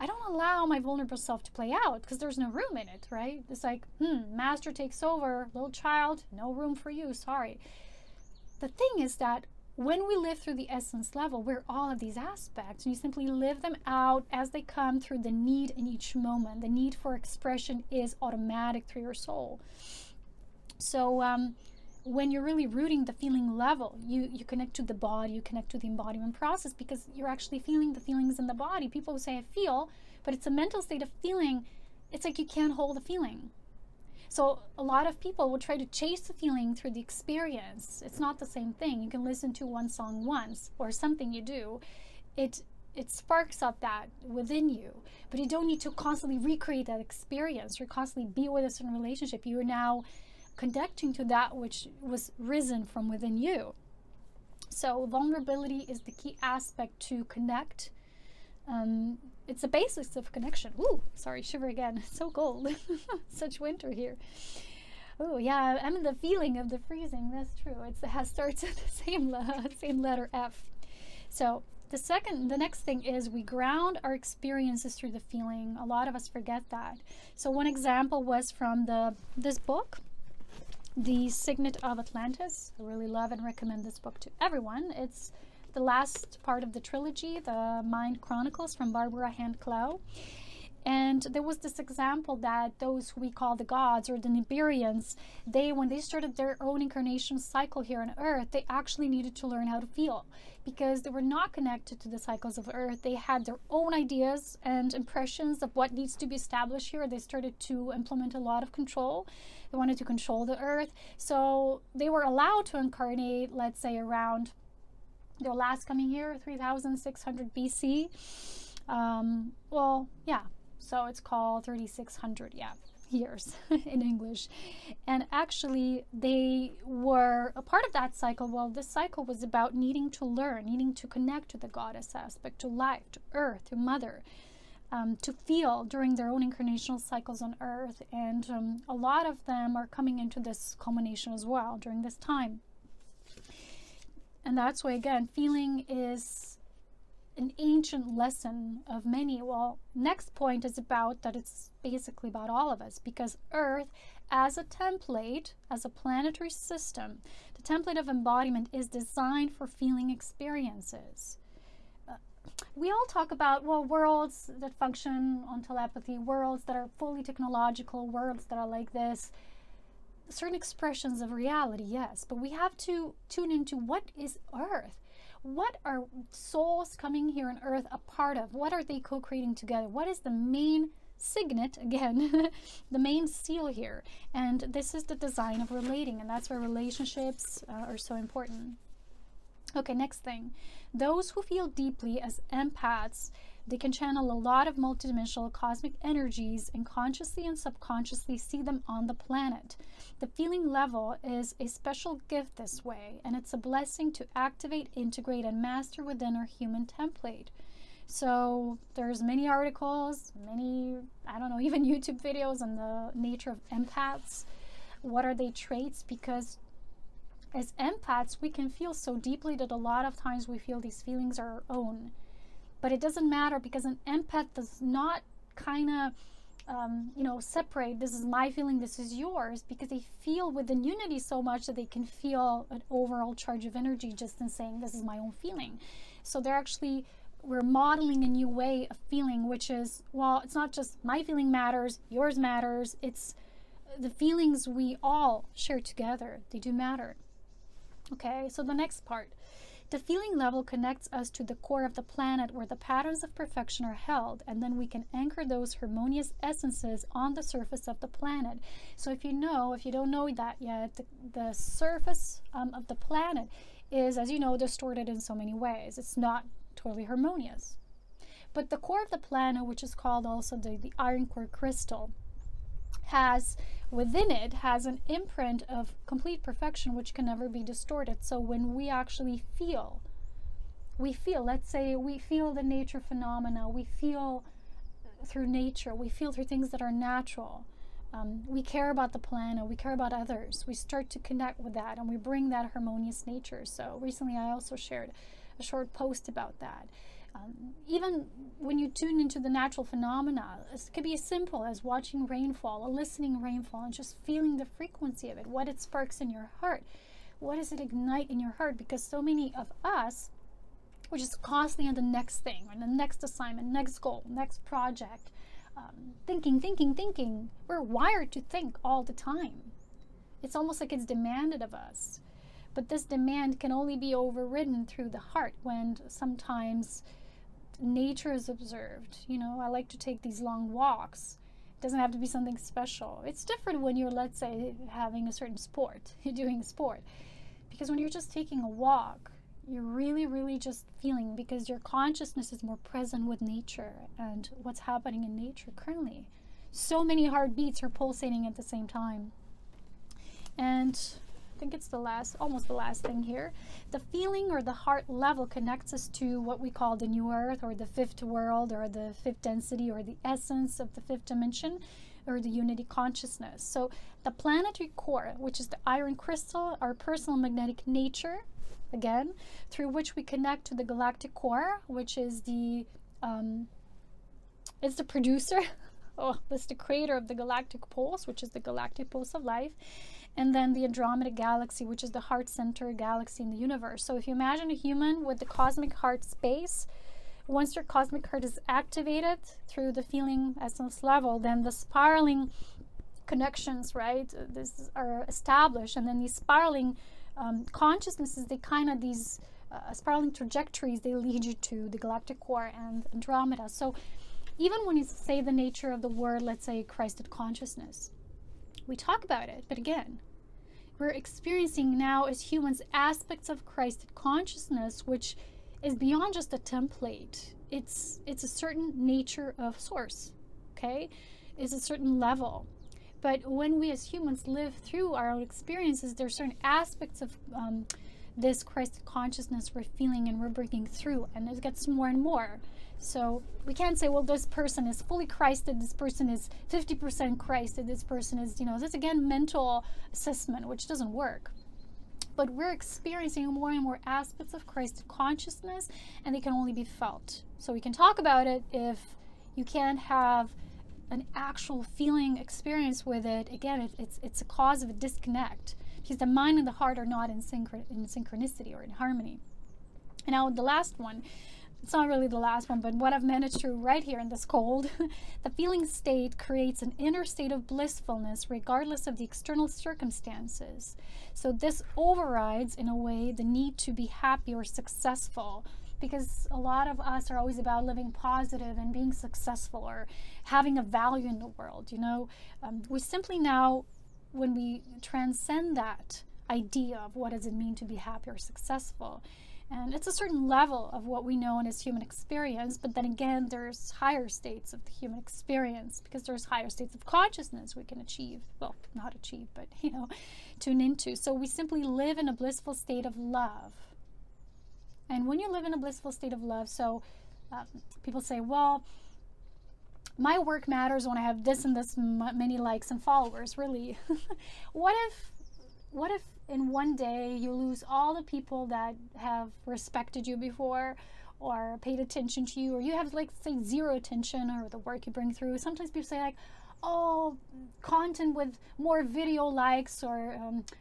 I don't allow my vulnerable self to play out, because there's no room in it, right? It's like, master takes over, little child, no room for you, sorry. The thing is that when we live through the essence level, we're all of these aspects, and you simply live them out as they come through the need in each moment. The need for expression is automatic through your soul. So when you're really rooting the feeling level, you connect to the body, you connect to the embodiment process, because you're actually feeling the feelings in the body. People say I feel, but it's a mental state of feeling. It's like you can't hold the feeling. So a lot of people will try to chase the feeling through the experience. It's not the same thing. You can listen to one song once, or something you do. It sparks up that within you, but you don't need to constantly recreate that experience or constantly be with a certain relationship. You are now connecting to that which was risen from within you. So vulnerability is the key aspect to connect. It's the basics of connection. Ooh, sorry, shiver again. It's so cold. Such winter here. Oh yeah, I'm in the feeling of the freezing. That's true. It starts at the same letter F. So the next thing is we ground our experiences through the feeling. A lot of us forget that. So one example was from this book. The Signet of Atlantis. I really love and recommend this book to everyone. It's the last part of the trilogy, the Mind Chronicles from Barbara Hand-Clough. And there was this example that those who we call the gods or the Nibirians, when they started their own incarnation cycle here on Earth, they actually needed to learn how to feel because they were not connected to the cycles of Earth. They had their own ideas and impressions of what needs to be established here. They started to implement a lot of control. They wanted to control the Earth. So they were allowed to incarnate, let's say, around their last coming here, 3600 BC. Well, yeah. So it's called 3600, years in English. And actually, they were a part of that cycle. Well, this cycle was about needing to learn, needing to connect to the goddess aspect, to life, to Earth, to Mother, to feel during their own incarnational cycles on Earth. And a lot of them are coming into this culmination as well during this time. And that's why, again, feeling is an ancient lesson of many. Well, next point is about that it's basically about all of us, because Earth as a template, as a planetary system, the template of embodiment is designed for feeling experiences. We all talk about, well, worlds that function on telepathy, worlds that are fully technological, worlds that are like this, certain expressions of reality, yes, but we have to tune into what is Earth. What are souls coming here on Earth a part of? What are they co-creating together? What is the main signet, again, the main seal here? And this is the design of relating, and that's why relationships are so important. Okay, next thing. Those who feel deeply as empaths, they can channel a lot of multidimensional cosmic energies and consciously and subconsciously see them on the planet. The feeling level is a special gift this way, and it's a blessing to activate, integrate, and master within our human template. So there's many articles, many, I don't know, even YouTube videos on the nature of empaths. What are they traits? Because as empaths, we can feel so deeply that a lot of times we feel these feelings are our own. But it doesn't matter, because an empath does not kind of, separate, this is my feeling, this is yours, because they feel within unity so much that they can feel an overall charge of energy just in saying, this is my own feeling. So we're modeling a new way of feeling, which is, well, it's not just my feeling matters, yours matters, it's the feelings we all share together, they do matter. Okay, so the next part. The feeling level connects us to the core of the planet where the patterns of perfection are held, and then we can anchor those harmonious essences on the surface of the planet. So if you don't know that yet, the surface of the planet is, as you know, distorted in so many ways. It's not totally harmonious. But the core of the planet, which is called also the iron core crystal, within it has an imprint of complete perfection which can never be distorted. So when we actually feel, let's say we feel the nature phenomena, we feel through nature, we feel through things that are natural, we care about the planet, we care about others, we start to connect with that and we bring that harmonious nature. So recently I also shared a short post about that. Even when you tune into the natural phenomena, it could be as simple as watching rainfall, or listening rainfall, and just feeling the frequency of it, what it sparks in your heart, what does it ignite in your heart? Because so many of us, we're just constantly on the next thing, or the next assignment, next goal, next project, thinking. We're wired to think all the time. It's almost like it's demanded of us. But this demand can only be overridden through the heart, when sometimes nature is observed. I like to take these long walks. It doesn't have to be something special. It's different when you're, let's say, having a certain sport, you're doing a sport. Because when you're just taking a walk, you're really, really just feeling, because your consciousness is more present with nature and what's happening in nature currently. So many heartbeats are pulsating at the same time. And I think it's almost the last thing here. The feeling or the heart level connects us to what we call the new earth, or the fifth world, or the fifth density, or the essence of the fifth dimension, or the unity consciousness. So the planetary core, which is the iron crystal, our personal magnetic nature, again, through which we connect to the galactic core, which is it's the producer. It's the creator of the galactic pulse, which is the galactic pulse of life. and then the Andromeda galaxy, which is the heart center galaxy in the universe. So if you imagine a human with the cosmic heart space, once your cosmic heart is activated through the feeling essence level, then the spiraling connections, right, this are established, and then these spiraling consciousnesses, they kind of, these spiraling trajectories, they lead you to the galactic core and Andromeda. So even when you say the nature of the word, let's say Christed consciousness, we talk about it, but again, we're experiencing now as humans aspects of Christed consciousness, which is beyond just a template. It's a certain nature of source, okay? It's a certain level. But when we as humans live through our own experiences, there's certain aspects of this Christed consciousness we're feeling and we're breaking through, and it gets more and more. So we can't say, well, this person is fully Christed, this person is 50% Christed, this person is, this again, mental assessment, which doesn't work. But we're experiencing more and more aspects of Christed consciousness, and they can only be felt. So we can talk about it if you can't have an actual feeling experience with it. Again, it's a cause of a disconnect, because the mind and the heart are not in synchronicity or in harmony. And now the last one, it's not really the last one, but what I've managed to write here in this cold, the feeling state creates an inner state of blissfulness regardless of the external circumstances. So this overrides, in a way, the need to be happy or successful, because a lot of us are always about living positive and being successful or having a value in the world. We simply now, when we transcend that idea of what does it mean to be happy or successful, and it's a certain level of what we know as human experience, but then again, there's higher states of the human experience, because there's higher states of consciousness we can achieve. Well, not achieve, but, tune into. So we simply live in a blissful state of love. And when you live in a blissful state of love, so people say, well, my work matters when I have this and this many likes and followers. Really? What if in one day you lose all the people that have respected you before or paid attention to you, or you have, like, say, zero attention or the work you bring through? Sometimes people say, like, oh, content with more video likes or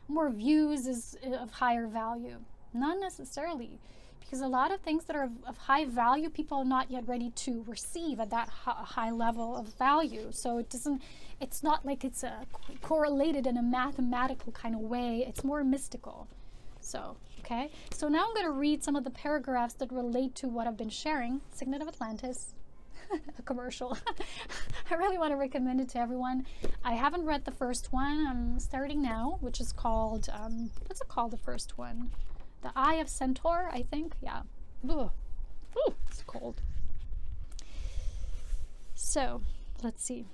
more views is of higher value. Not necessarily, because a lot of things that are of high value, people are not yet ready to receive at that high level of value. So it's not like it's correlated in a mathematical kind of way. It's more mystical. So, okay. So now I'm going to read some of the paragraphs that relate to what I've been sharing. Signet of Atlantis, a commercial. I really want to recommend it to everyone. I haven't read the first one. I'm starting now, which is called, what's it called, the first one? The Eye of Centaur, I think. Yeah. Ooh. Ooh, it's cold. So, let's see.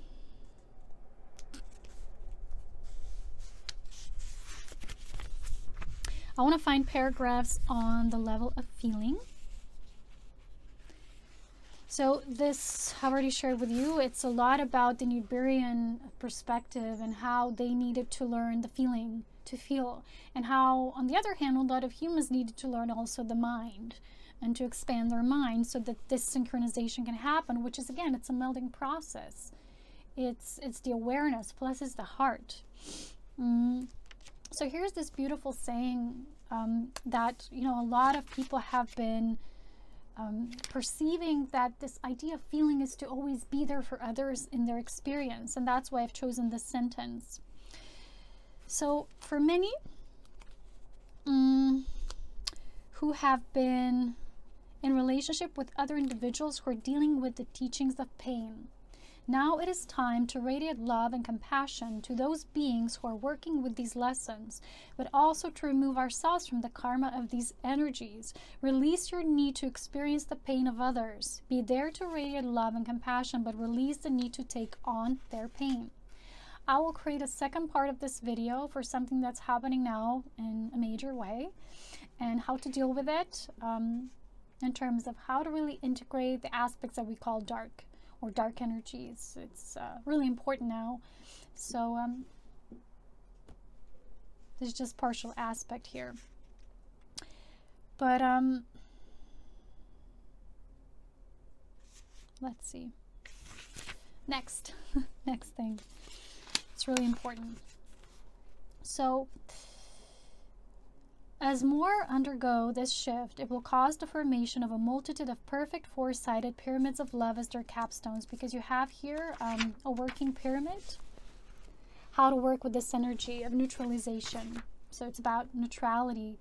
I want to find paragraphs on the level of feeling. So this, I've already shared with you, it's a lot about the Nuberian perspective and how they needed to learn the feeling, to feel, and how, on the other hand, a lot of humans needed to learn also the mind and to expand their mind so that this synchronization can happen, which is, again, it's a melding process. It's the awareness plus it's the heart. So here's this beautiful saying that, a lot of people have been perceiving that this idea of feeling is to always be there for others in their experience, and that's why I've chosen this sentence. So for many who have been in relationship with other individuals who are dealing with the teachings of pain, now it is time to radiate love and compassion to those beings who are working with these lessons, but also to remove ourselves from the karma of these energies. Release your need to experience the pain of others. Be there to radiate love and compassion, but release the need to take on their pain. I will create a second part of this video for something that's happening now in a major way, and how to deal with it in terms of how to really integrate the aspects that we call dark or dark energies. It's really important now. So there's just partial aspect here. But let's see. Next thing. It's really important. So as more undergo this shift, it will cause the formation of a multitude of perfect four-sided pyramids of love as their capstones, because you have here a working pyramid. How to work with this energy of neutralization. So it's about neutrality.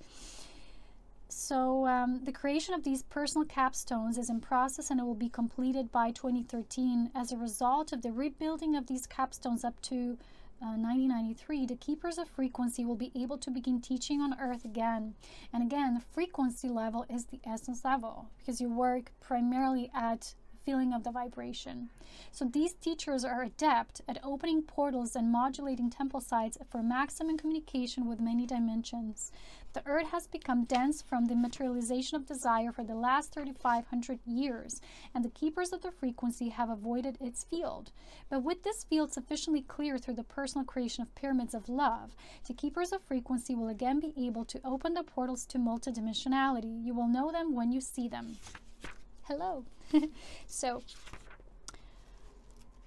So the creation of these personal capstones is in process, and it will be completed by 2013. As a result of the rebuilding of these capstones up to 1993, the keepers of frequency will be able to begin teaching on Earth again. And again, the frequency level is the essence level, because you work primarily at feeling of the vibration. So these teachers are adept at opening portals and modulating temple sites for maximum communication with many dimensions. The earth has become dense from the materialization of desire for the last 3,500 years, and the keepers of the frequency have avoided its field. But with this field sufficiently clear through the personal creation of pyramids of love, the keepers of frequency will again be able to open the portals to multidimensionality. You will know them when you see them. Hello. So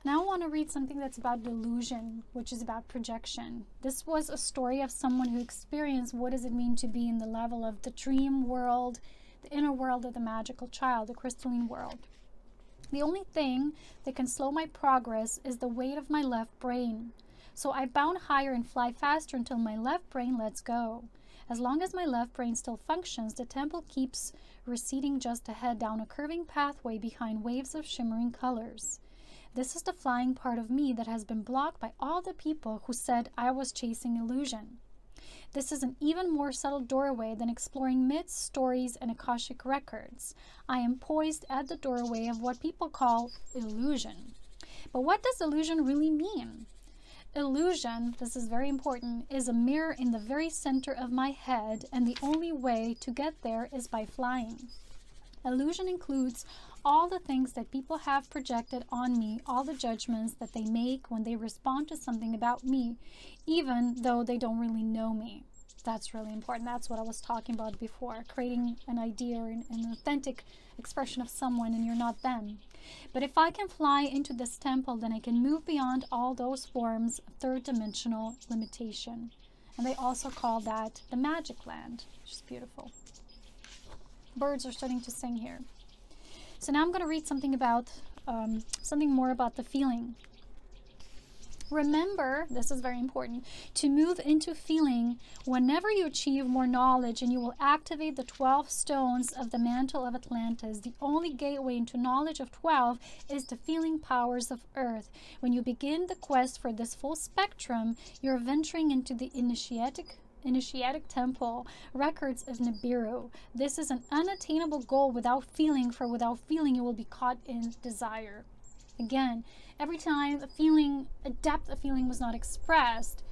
now I want to read something that's about delusion, which is about projection. This was a story of someone who experienced what does it mean to be in the level of the dream world, the inner world of the magical child, the crystalline world. The only thing that can slow my progress is the weight of my left brain. So I bound higher and fly faster until my left brain lets go. As long as my left brain still functions, the temple keeps receding just ahead down a curving pathway behind waves of shimmering colors. This is the flying part of me that has been blocked by all the people who said I was chasing illusion. This is an even more subtle doorway than exploring myths, stories, and Akashic records. I am poised at the doorway of what people call illusion. But what does illusion really mean? Illusion, this is very important, is a mirror in the very center of my head, and the only way to get there is by flying. Illusion includes all the things that people have projected on me, all the judgments that they make when they respond to something about me, even though they don't really know me. That's really important. That's what I was talking about before, creating an idea or an authentic expression of someone, and you're not them. But if I can fly into this temple, then I can move beyond all those forms of third-dimensional limitation. And they also call that the magic land, which is beautiful. Birds are starting to sing here. So now I'm going to read something about something more about the feeling. Remember, this is very important, to move into feeling whenever you achieve more knowledge, and you will activate the 12 stones of the mantle of Atlantis. The only gateway into knowledge of 12 is the feeling powers of Earth. When you begin the quest for this full spectrum, you're venturing into the initiatic temple records of Nibiru. This is an unattainable goal without feeling, for without feeling you will be caught in desire. Again, every time a depth of feeling was not expressed,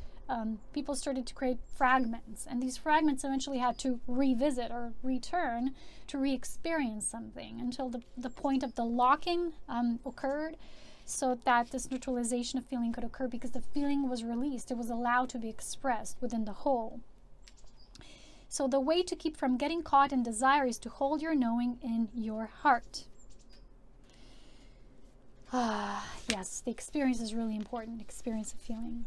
people started to create fragments, and these fragments eventually had to revisit or return to re-experience something until the point of the locking occurred, so that this neutralization of feeling could occur, because the feeling was released. It was allowed to be expressed within the whole. So the way to keep from getting caught in desire is to hold your knowing in your heart. Yes, the experience is really important, experience of feeling.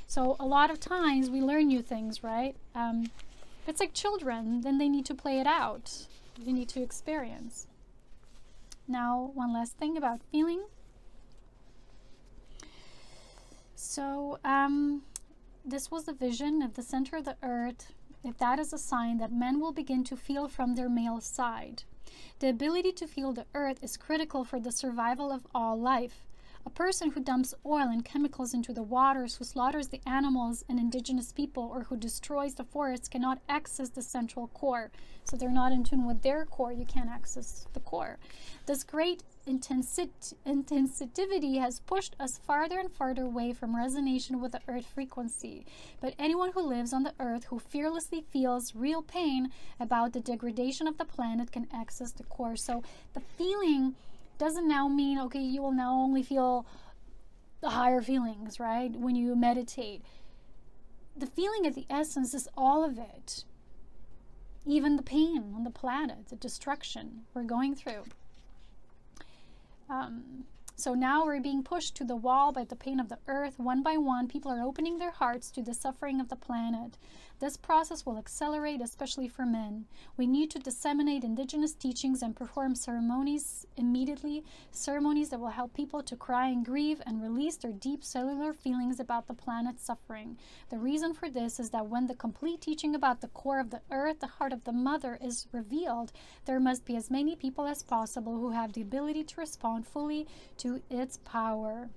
So a lot of times we learn new things, right? It's like children, then they need to play it out. They need to experience. Now, one last thing about feeling. So this was the vision of the center of the earth. If that is a sign that men will begin to feel from their male side. The ability to feel the earth is critical for the survival of all life. A person who dumps oil and chemicals into the waters, who slaughters the animals and indigenous people, or who destroys the forests cannot access the central core. So they're not in tune with their core. You can't access the core. This great intensivity has pushed us farther and farther away from resonation with the earth frequency. But anyone who lives on the earth, who fearlessly feels real pain about the degradation of the planet, can access the core. So the feeling doesn't now mean, okay, you will now only feel the higher feelings, right? When you meditate. The feeling at the essence is all of it. Even the pain on the planet, the destruction we're going through. So now we're being pushed to the wall by the pain of the earth. One by one, people are opening their hearts to the suffering of the planet. This process will accelerate, especially for men. We need to disseminate indigenous teachings and perform ceremonies immediately, ceremonies that will help people to cry and grieve and release their deep cellular feelings about the planet's suffering. The reason for this is that when the complete teaching about the core of the earth, the heart of the mother, is revealed, there must be as many people as possible who have the ability to respond fully to its power.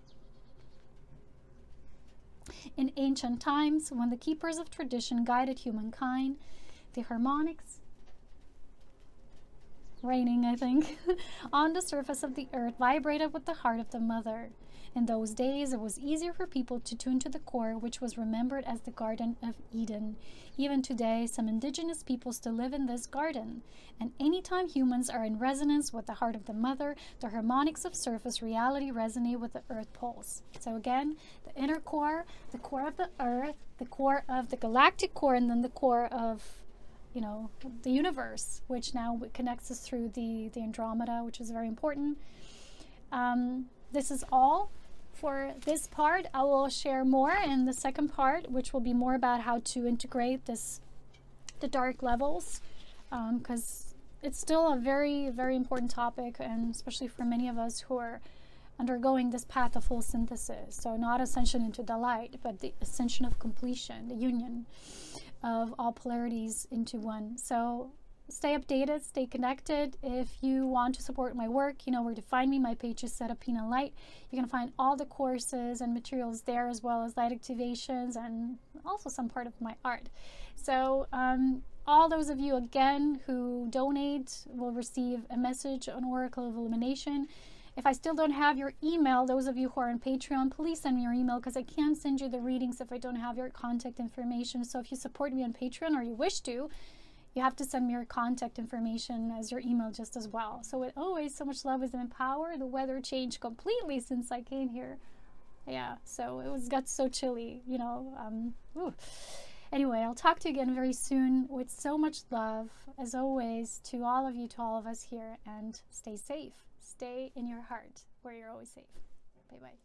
In ancient times, when the keepers of tradition guided humankind, the harmonics raining, I think, on the surface of the earth vibrated with the heart of the mother. In those days, it was easier for people to tune to the core, which was remembered as the Garden of Eden. Even today, some indigenous people still live in this garden. And anytime humans are in resonance with the heart of the mother, the harmonics of surface reality resonate with the earth pulse. So again, the inner core, the core of the earth, the core of the galactic core, and then the core of the universe, which now connects us through the Andromeda, which is very important. This is all for this part. I will share more in the second part, which will be more about how to integrate the dark levels, because it's still a very, very important topic, and especially for many of us who are undergoing this path of full synthesis. So not ascension into the light, but the ascension of completion, the union of all polarities into one. So stay updated, stay connected. If you want to support my work, you know where to find me. My page is set up Pina Light. You can find all the courses and materials there, as well as light activations and also some part of my art. So all those of you again who donate will receive a message on Oracle of Illumination. If I still don't have your email, those of you who are on Patreon, please send me your email, because I can't send you the readings if I don't have your contact information. So if you support me on Patreon, or you wish to, you have to send me your contact information as your email just as well. So with always so much love, wisdom, and power. The weather changed completely since I came here. Yeah, so it got so chilly, Anyway, I'll talk to you again very soon with so much love, as always, to all of you, to all of us here, and stay safe. Stay in your heart, where you're always safe. Bye-bye.